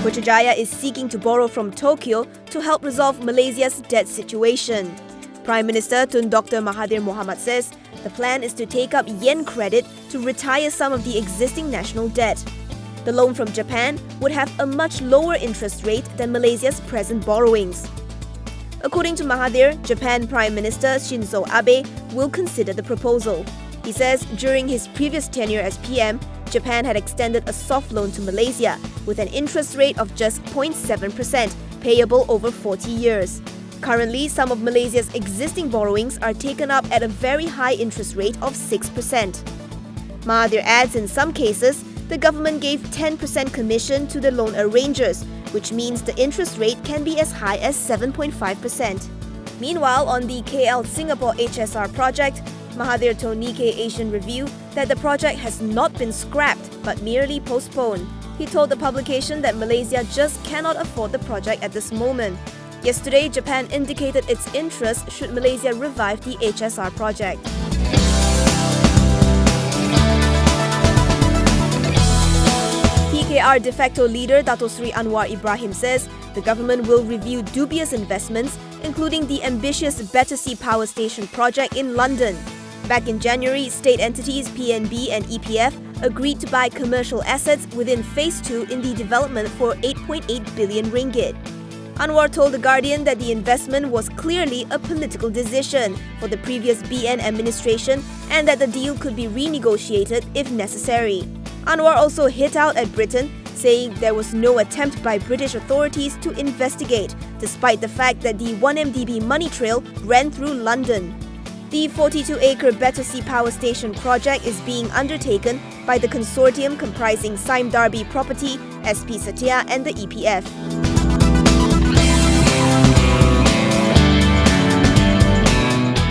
Putrajaya is seeking to borrow from Tokyo to help resolve Malaysia's debt situation. Prime Minister Tun Dr. Mahathir Mohamad says the plan is to take up yen credit to retire some of the existing national debt. The loan from Japan would have a much lower interest rate than Malaysia's present borrowings. According to Mahathir, Japan Prime Minister Shinzo Abe will consider the proposal. He says during his previous tenure as PM, Japan had extended a soft loan to Malaysia with an interest rate of just 0.7%, payable over 40 years. Currently, some of Malaysia's existing borrowings are taken up at a very high interest rate of 6%. Mahathir adds in some cases, the government gave 10% commission to the loan arrangers, which means the interest rate can be as high as 7.5%. Meanwhile, on the KL-Singapore HSR project, Mahathir told Nikkei Asian Review that the project has not been scrapped but merely postponed. He told the publication that Malaysia just cannot afford the project at this moment. Yesterday, Japan indicated its interest should Malaysia revive the HSR project. PKR de facto leader Dato Sri Anwar Ibrahim says the government will review dubious investments, including the ambitious Battersea Power Station project in London. Back in January, state entities PNB and EPF agreed to buy commercial assets within Phase 2 in the development for 8.8 billion ringgit. Anwar told The Guardian that the investment was clearly a political decision for the previous BN administration and that the deal could be renegotiated if necessary. Anwar also hit out at Britain, saying there was no attempt by British authorities to investigate, despite the fact that the 1MDB money trail ran through London. The 42-acre Battersea Power Station project is being undertaken by the consortium comprising Sime Darby Property, SP Satia and the EPF.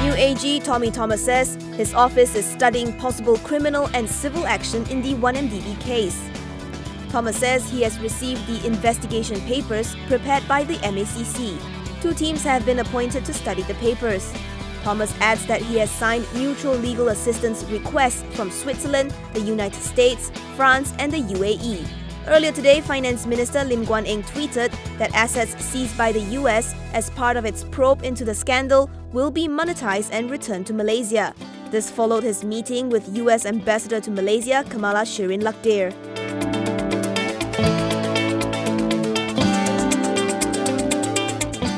New AG Tommy Thomas says his office is studying possible criminal and civil action in the 1MDB case. Thomas says he has received the investigation papers prepared by the MACC. 2 teams have been appointed to study the papers. Thomas adds that he has signed mutual legal assistance requests from Switzerland, the United States, France and the UAE. Earlier today, Finance Minister Lim Guan Eng tweeted that assets seized by the US as part of its probe into the scandal will be monetized and returned to Malaysia. This followed his meeting with US Ambassador to Malaysia, Kamala Shirin Lakdhir.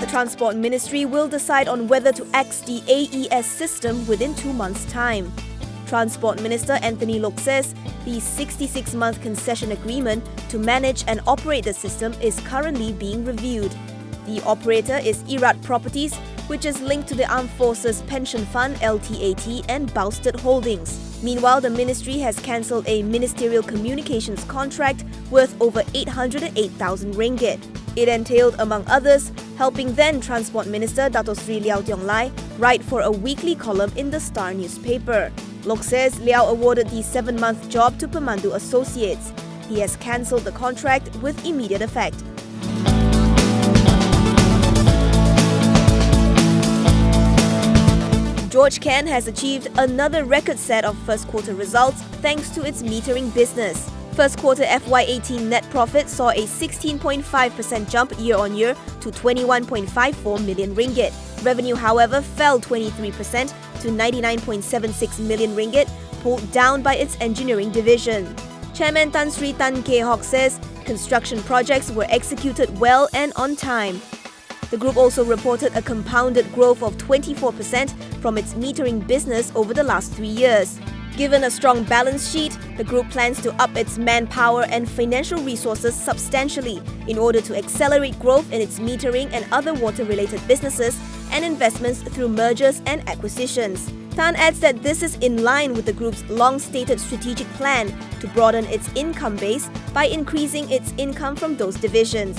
The Transport Ministry will decide on whether to axe the AES system within 2 months' time. Transport Minister Anthony Loke says the 66-month concession agreement to manage and operate the system is currently being reviewed. The operator is Irad Properties, which is linked to the Armed Forces Pension Fund LTAT and Bousted Holdings. Meanwhile, the ministry has cancelled a ministerial communications contract worth over 808,000 ringgit. It entailed, among others, helping then Transport Minister Dato Sri Liao Tiong Lai write for a weekly column in the Star newspaper. Lok says Liao awarded the 7-month job to Pemandu Associates. He has cancelled the contract with immediate effect. George Keng has achieved another record set of first quarter results thanks to its metering business. First quarter FY18 net profit saw a 16.5% jump year-on-year to 21.54 million ringgit. Revenue, however, fell 23% to 99.76 million ringgit, pulled down by its engineering division. Chairman Tan Sri Tan Keh Hock says construction projects were executed well and on time. The group also reported a compounded growth of 24% from its metering business over the last 3 years. Given a strong balance sheet, the group plans to up its manpower and financial resources substantially in order to accelerate growth in its metering and other water-related businesses and investments through mergers and acquisitions. Tan adds that this is in line with the group's long-stated strategic plan to broaden its income base by increasing its income from those divisions.